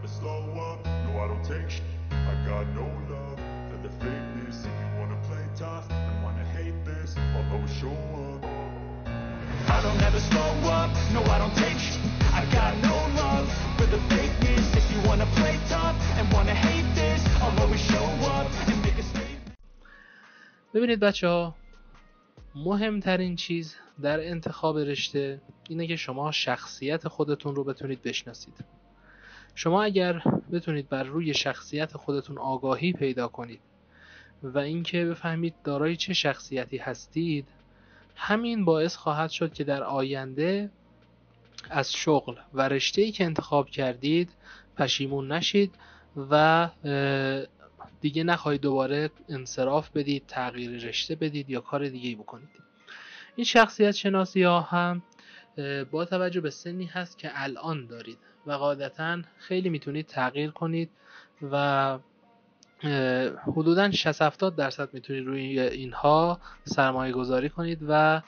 slow up, no I don't take shit. I got no love for the fakeness. If you wanna play tough and wanna hate this, I'll always show up. I don't ever slow up, no I don't take shit. I got no love for the fakeness. If you wanna play tough and wanna hate this, I'll always show up and make a statement. ببینید بچه‌ها، مهمترین چیز در انتخاب رشته اینه که شما شخصیت خودتون رو بتونید بشناسید. شما اگر بتونید بر روی شخصیت خودتون آگاهی پیدا کنید و اینکه بفهمید دارای چه شخصیتی هستید، همین باعث خواهد شد که در آینده از شغل و رشته‌ای که انتخاب کردید پشیمون نشید و دیگه نخواهید دوباره انصراف بدید، تغییر رشته بدید یا کار دیگه‌ای بکنید. این شخصیت شناسی ها هم با توجه به سنی هست که الان دارید و قاعدتاً خیلی میتونید تغییر کنید و حدوداً 60-70% میتونید روی اینها سرمایه گذاری کنید و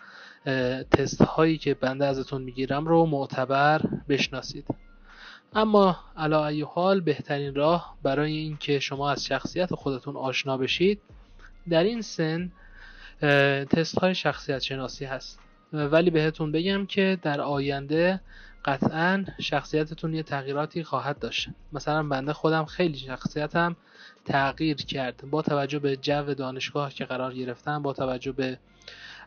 تست هایی که بنده ازتون میگیرم رو معتبر بشناسید. اما علی ای حال بهترین راه برای این که شما از شخصیت خودتون آشنا بشید در این سن تست های شخصیت شناسی هست. ولی بهتون بگم که در آینده قطعاً شخصیتتون یه تغییراتی خواهد داشت. مثلا بنده خودم خیلی شخصیتم تغییر کرد با توجه به جو دانشگاه که قرار گرفتم، با توجه به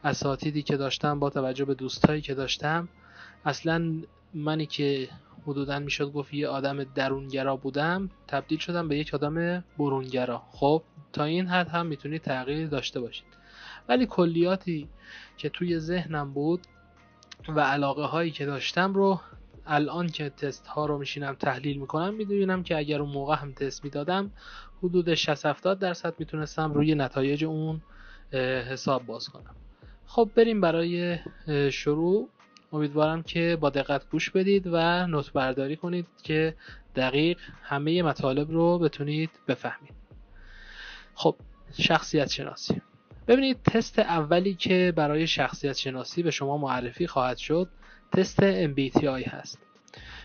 اساتیدی که داشتم، با توجه به دوستایی که داشتم. اصلا منی که حدوداً میشد گفت یه آدم درونگرا بودم، تبدیل شدم به یک آدم برونگرا. خب تا این حد هم میتونید تغییر داشته باشید. ولی کلیاتی که توی ذهنم بود و علاقه هایی که داشتم رو الان که تست ها رو میشینم تحلیل میکنم میدونم که اگر اون موقع هم تست میدادم حدود 60-70% میتونستم روی نتایج اون حساب باز کنم. خب بریم برای شروع. امیدوارم که با دقت گوش بدید و نوت برداری کنید که دقیق همه مطالب رو بتونید بفهمید. خب شخصیت شناسی. ببینید تست اولی که برای شخصیت شناسی به شما معرفی خواهد شد تست MBTI هست.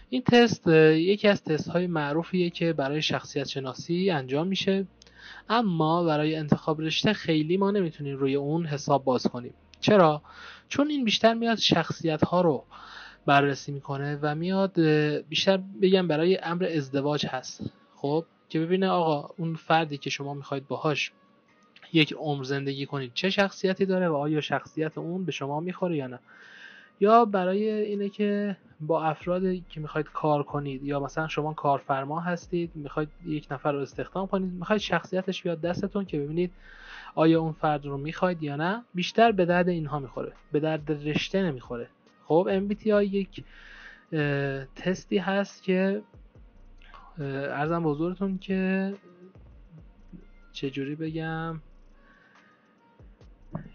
این تست یکی از تست های معروفیه که برای شخصیت شناسی انجام میشه، اما برای انتخاب رشته خیلی ما نمیتونیم روی اون حساب باز کنیم. چرا؟ چون این بیشتر میاد شخصیت ها رو بررسی میکنه و میاد بیشتر بگم برای امر ازدواج هست. خب که ببینه آقا اون فردی که شما میخواید باهاش یک عمر زندگی کنید چه شخصیتی داره و آیا شخصیت اون به شما میخوره یا نه. یا برای اینه که با افرادی که میخواید کار کنید، یا مثلا شما کارفرما هستید میخواید یک نفر رو استخدام کنید، میخواید شخصیتش بیاد دستتون که ببینید آیا اون فرد رو میخواید یا نه. بیشتر به درد اینها میخوره، به درد رشته نمیخوره. خب MBTI یک تستی هست که عرضم به حضورتون که چجوری بگم،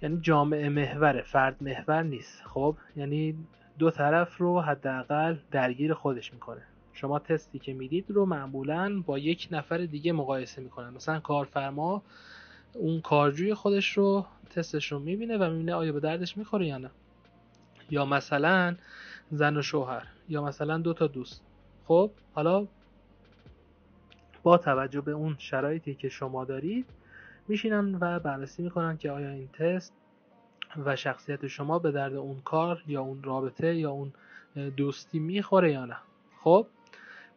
یعنی جامعه محوره، فرد محور نیست. خب یعنی دو طرف رو حداقل درگیر خودش میکنه. شما تستی که میدید رو معمولاً با یک نفر دیگه مقایسه میکنن. مثلا کارفرما اون کارجوی خودش رو تستش رو میبینه و میبینه آیا به دردش میخوره یا نه. یا مثلا زن و شوهر، یا مثلا دو تا دوست. خب حالا با توجه به اون شرایطی که شما دارید میشینن و بررسی میکنن که آیا این تست و شخصیت شما به درد اون کار یا اون رابطه یا اون دوستی میخوره یا نه. خب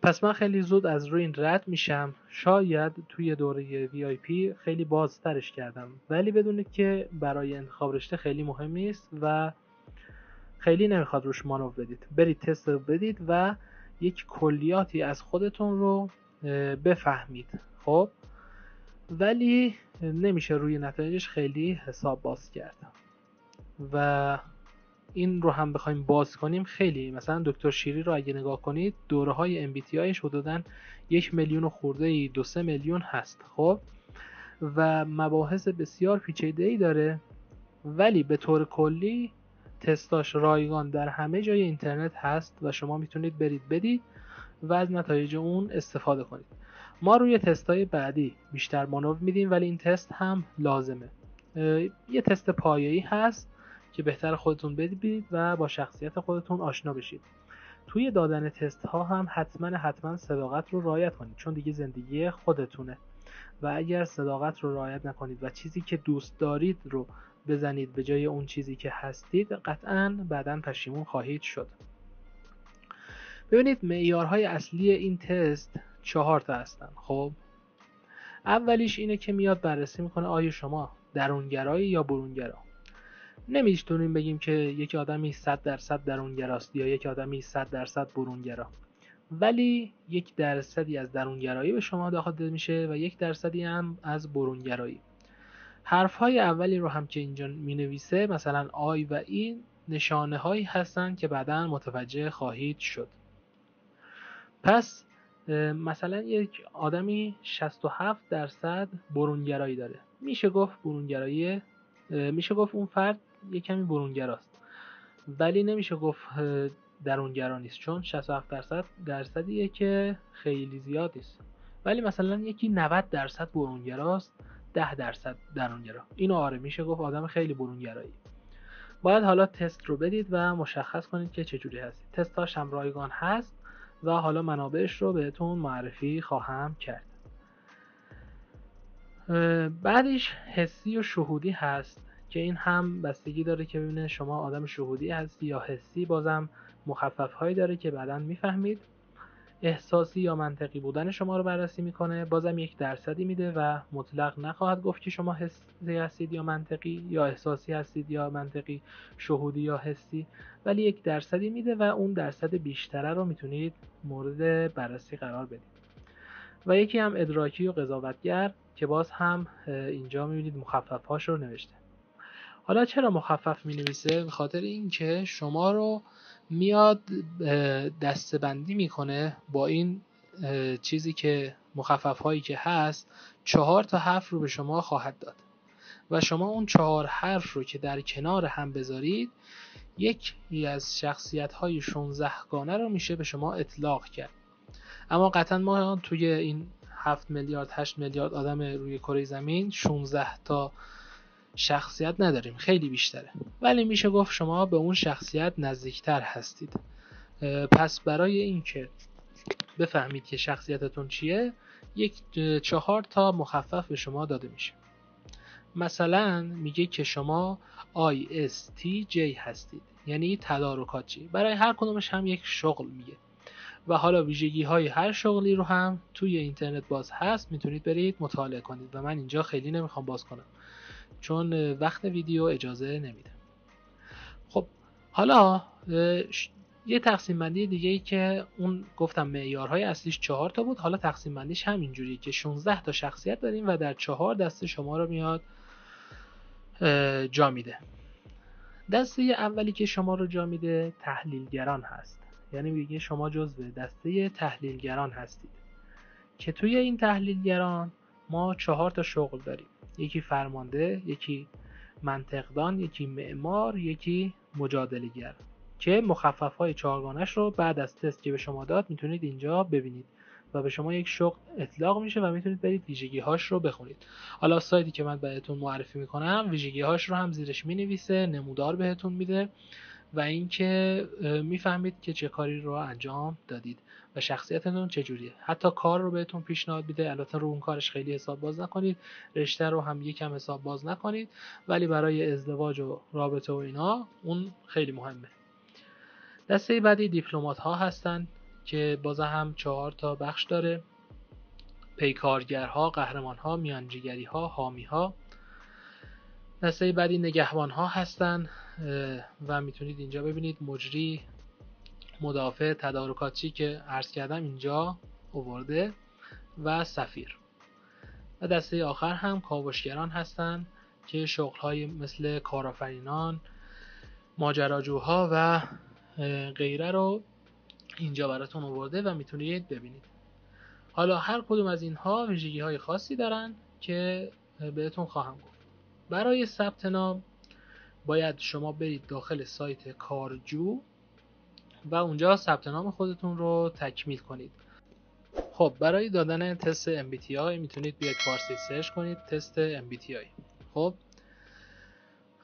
پس من خیلی زود از روی این رد میشم. شاید توی دوره VIP خیلی بازترش کردم، ولی بدونید که برای انتخاب رشته خیلی مهم نیست و خیلی نمیخواد روش مانور بدید. برید تست رو بدید و یک کلیاتی از خودتون رو بفهمید. خب ولی نمیشه روی نتایجش خیلی حساب باز کرد و این رو هم بخوایم باز کنیم خیلی، مثلا دکتر شیری رو اگه نگاه کنید دوره های MBTIش حدوداً 1 میلیون خورده 2-3 میلیون هست. خب و مباحث بسیار پیچیده‌ای داره، ولی به طور کلی تستاش رایگان در همه جای اینترنت هست و شما میتونید برید بدید و از نتایج اون استفاده کنید. ما روی تستای بعدی بیشتر مانور میدیم، ولی این تست هم لازمه. یه تست پایه‌ای هست که بهتر خودتون بدید و با شخصیت خودتون آشنا بشید. توی دادن تست ها هم حتما صداقت رو رعایت کنید، چون دیگه زندگی خودتونه و اگر صداقت رو رعایت نکنید و چیزی که دوست دارید رو بزنید به جای اون چیزی که هستید، قطعاً بعداً پشیمون خواهید شد. ببینید معیارهای اصلی این تست 4 تا هستن. خب اولیش اینه که میاد بررسی میکنه آیا شما درونگرایی یا برونگرا. نمیتونیم بگیم که یک آدمی 100% درونگراست یا یک آدمی 100% برونگرا، ولی 1% از درونگرایی به شما داده میشه و 1% هم از برونگرایی. حرفهای اولی رو هم که اینجا مینویسه مثلا آی و ای نشانه هایی هستن که بعداً متوجه خواهید شد. پس مثلا یک آدمی 67% برونگرایی داره، میشه گفت برونگرایی، میشه گفت اون فرد یک کمی برونگراست، ولی نمیشه گفت درونگرا نیست، چون 67% درصدیه که خیلی زیاد نیست. ولی مثلا یکی 90% برونگراست، 10% درونگرا، اینو آره میشه گفت آدم خیلی برونگرایی. باید حالا تست رو بدید و مشخص کنید که چجوری هستید. تستاش هم رایگان هست و حالا منابعش رو بهتون معرفی خواهم کرد. بعدش حسی و شهودی هست که این هم بستگی داره که ببینه شما آدم شهودی هستی یا حسی، بازم مخفف هایی داره که بعداً میفهمید. احساسی یا منطقی بودن شما رو بررسی میکنه، بازم 1% میده و مطلق نخواهد گفت که شما حسی هستید یا منطقی، یا احساسی هستید یا منطقی، شهودی یا حسی، ولی 1% میده و اون درصد بیشتره رو میتونید مورد بررسی قرار بدید. و یکی هم ادراکی و قضاوتگر که باز هم اینجا میبینید مخفف هاش رو نوشته. حالا چرا مخفف می نویسه؟ به خاطر اینکه شما رو میاد دسته‌بندی میکنه با این چیزی که مخفف هایی که هست، 4 تا حرف رو به شما خواهد داد و شما اون 4 حرف رو که در کنار هم بذارید، یکی از شخصیت های 16 گانه رو میشه به شما اطلاق کرد. اما قطعا ما توی این 7 میلیارد 8 میلیارد آدم روی کره زمین 16 تا شخصیت نداریم، خیلی بیشتره، ولی میشه گفت شما به اون شخصیت نزدیکتر هستید. پس برای اینکه بفهمید که شخصیتتون چیه، 4 تا مخفف به شما داده میشه. مثلا میگه که شما ISTJ هستید، یعنی تدارکاتچی. برای هر کدومش هم یک شغل میگه و حالا ویژگی های هر شغلی رو هم توی اینترنت باز هست، میتونید برید مطالعه کنید و من اینجا خیلی نمیخوام باز کنم چون وقت ویدیو اجازه نمیده. خب حالا یه تقسیم بندی دیگه ای که اون گفتم معیارهای اصلیش 4 تا بود، حالا تقسیم بندیش هم اینجوریه که 16 تا شخصیت داریم و در 4 دسته شما رو میاد جا میده. دسته اولی که شما رو جا میده تحلیلگران هست، یعنی میگه شما جزو دسته تحلیلگران هستید که توی این تحلیلگران ما 4 تا شغل داریم، یکی فرمانده، یکی منطقدان، یکی معمار، یکی مجادله‌گر، که مخفف‌های 4 گانش رو بعد از تست که به شما داد میتونید اینجا ببینید و به شما یک شغل اطلاق میشه و میتونید برید ویژگی‌هاش رو بخونید. حالا سایتی که من بهتون معرفی میکنم ویژگی‌هاش رو هم زیرش مینویسه، نمودار بهتون میده و اینکه میفهمید که چه کاری رو انجام دادید و شخصیتتون چجوریه. حتی کار رو بهتون پیشنهاد میده، البته رو اون کارش خیلی حساب باز نکنید، رشته رو هم یکم حساب باز نکنید، ولی برای ازدواج و رابطه و اینا اون خیلی مهمه. دسته بعدی دیپلمات ها هستن که باز هم 4 تا بخش داره: پیکارگرها، قهرمانها، میانجیگری ها، حامی ها. دسته بعدی نگهبان ها هستن و میتونید اینجا ببینید مجری، مدافع، تدارکاتچی که عرض کردم اینجا آورده و سفیر. و دسته آخر هم کاوشگران هستن که شغل‌های مثل کارآفرینان، ماجراجوها و غیره رو اینجا براتون آورده و میتونید ببینید. حالا هر کدوم از اینها ویژگی‌های خاصی دارن که بهتون خواهم گفت. برای ثبت نام باید شما برید داخل سایت کارجو و اونجا ثبت نام خودتون رو تکمیل کنید. خب برای دادن تست MBTI میتونید بیاید فارسی سرچ کنید تست MBTI. خب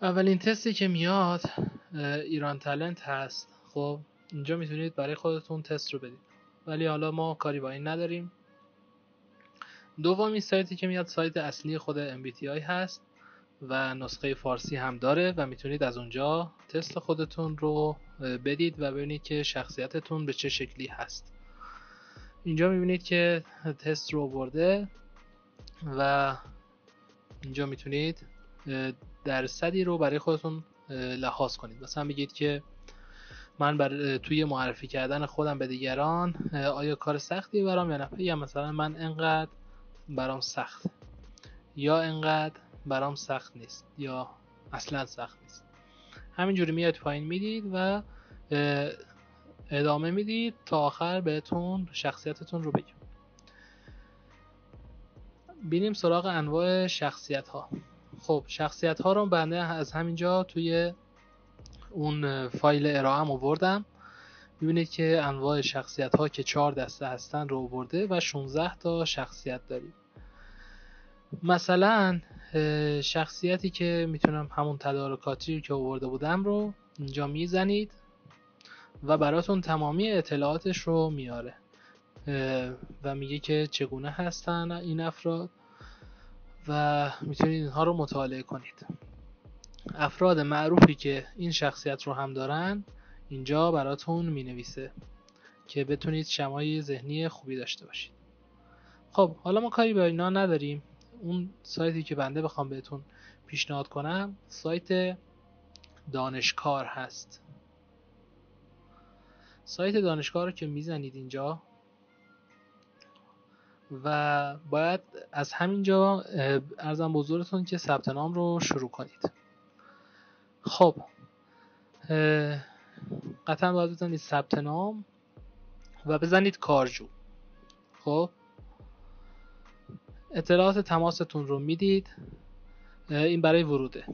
اولین تستی که میاد ایران تالنت هست. خب اینجا میتونید برای خودتون تست رو بدید، ولی حالا ما کاری با این نداریم. دومین سایتی که میاد سایت اصلی خود MBTI هست و نسخه فارسی هم داره و میتونید از اونجا تست خودتون رو بدید و ببینید که شخصیتتون به چه شکلی هست. اینجا میبینید که تست رو برده و اینجا میتونید درصدی رو برای خودتون لحاظ کنید. مثلا بگید که من توی معرفی کردن خودم به دیگران آیا کار سختی برام یا نه، یا مثلا من انقدر برام سخت یا انقدر برام سخت نیست یا اصلا سخت نیست. همینجوری میاد پایین میدید و ادامه میدید تا آخر بهتون شخصیتتون رو بگم. بینیم سراغ انواع شخصیت ها. خب شخصیت ها رو بنده از همینجا توی اون فایل ارائه‌ام آوردم. میبینید که انواع شخصیت ها که 4 دسته هستن رو آورده و 16 تا شخصیت داریم. مثلا شخصیتی که میتونم همون تدارکاتی که آورده بودم رو اینجا میزنید و براتون تمامی اطلاعاتش رو میاره و میگه که چگونه هستن این افراد و میتونید اینها رو مطالعه کنید. افراد معروفی که این شخصیت رو هم دارن اینجا براتون مینویسه که بتونید شمای ذهنی خوبی داشته باشید. خب حالا ما کاری به اینا نداریم. اون سایتی که بنده بخوام بهتون پیشنهاد کنم سایت دانشکار هست. سایت دانشکار رو که میزنید اینجا و باید از همینجا عرضم بزرگتون که ثبت نام رو شروع کنید. خب قطعا باید بزنید ثبت نام و بزنید کارجو. خب اطلاعات تماستون رو میدید. این برای وروده.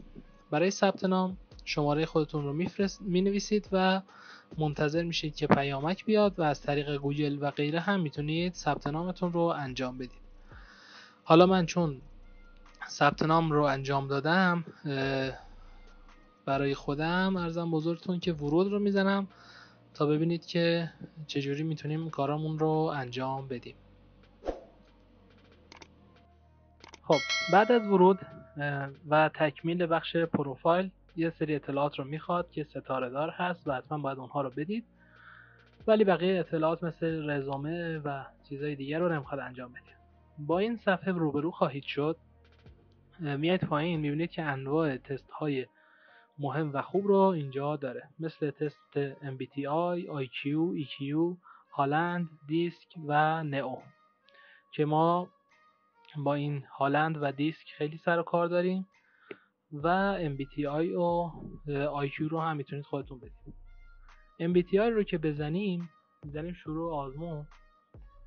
برای ثبت نام شماره خودتون رو مینویسید و منتظر میشید که پیامک بیاد و از طریق گوگل و غیره هم میتونید ثبت نامتون رو انجام بدید. حالا من چون ثبت نام رو انجام دادم برای خودم عرضم بزرگتون که ورود رو میزنم تا ببینید که چجوری میتونیم کارامون رو انجام بدیم. خب بعد از ورود و تکمیل بخش پروفایل یه سری اطلاعات رو میخواد که ستاره دار هست و حتما باید اونها رو بدید، ولی بقیه اطلاعات مثل رزومه و چیزهای دیگر رو نمیخواد انجام بدید. با این صفحه روبرو خواهید شد. میایید پایین میبینید که انواع تست های مهم و خوب رو اینجا داره، مثل تست MBTI، IQ، EQ، هالند، دیسک و نئو که ما با این هالند و دیسک خیلی سر و کار داریم و MBTI و IQ رو هم میتونید خودتون بدید. MBTI رو که بزنیم شروع آزمون.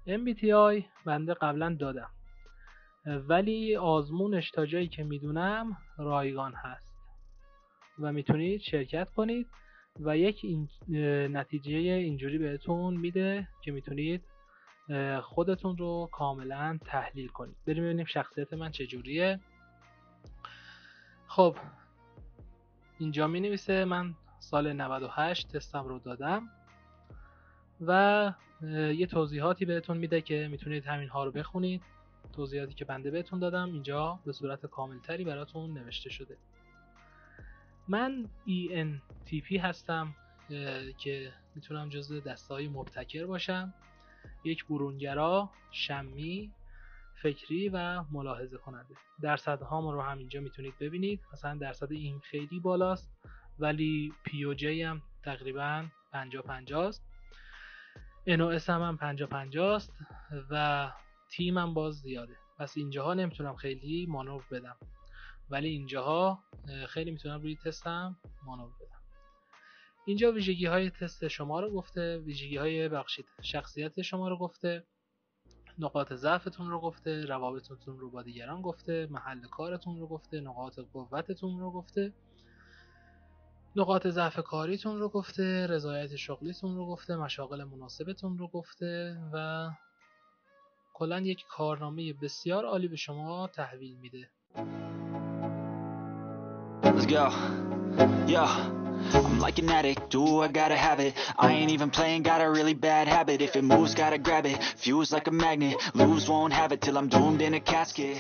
MBTI بنده قبلا دادم ولی آزمونش تا جایی که میدونم رایگان هست و میتونید شرکت کنید و یک نتیجه اینجوری بهتون میده که میتونید خودتون رو کاملا تحلیل کنید. بریم ببینیم شخصیت من چجوریه. خب اینجا می نویسه من سال 98 تستم رو دادم و یه توضیحاتی بهتون میده که میتونید همین ها رو بخونید. توضیحاتی که بنده بهتون دادم اینجا به صورت کاملتری براتون نوشته شده. من ENTP هستم که میتونم جزو دسته‌های مبتکر باشم. یک برونگرا، شمی، فکری و ملاحظه کننده. درصدهام رو هم اینجا میتونید ببینید. مثلا درصد این خیلی بالاست ولی POJ هم تقریبا 50-50 است. NOS هم 50-50 است و تیم هم باز زیاده. پس اینجاها نمیتونم خیلی مانور بدم ولی اینجاها خیلی میتونم روی تستم مانور بدم. اینجا ویژگی های تست شما رو گفته، ویژگی های شخصیت شما رو گفته، نقاط ضعفتون رو گفته، روابطتون رو با دیگران گفته، محل کارتون رو گفته، نقاط قوتتون رو گفته، نقاط ضعف کاریتون رو گفته، رضایت شغلیتون رو گفته، مشاغل مناسبتون رو گفته و کلاً یک کارنامه بسیار عالی به شما تحویل میده. Let's go. Yeah. I'm like an addict, do I gotta have it. I ain't even playing, got a really bad habit. If it moves, gotta grab it. Fuse like a magnet, lose, won't have it till I'm doomed in a casket.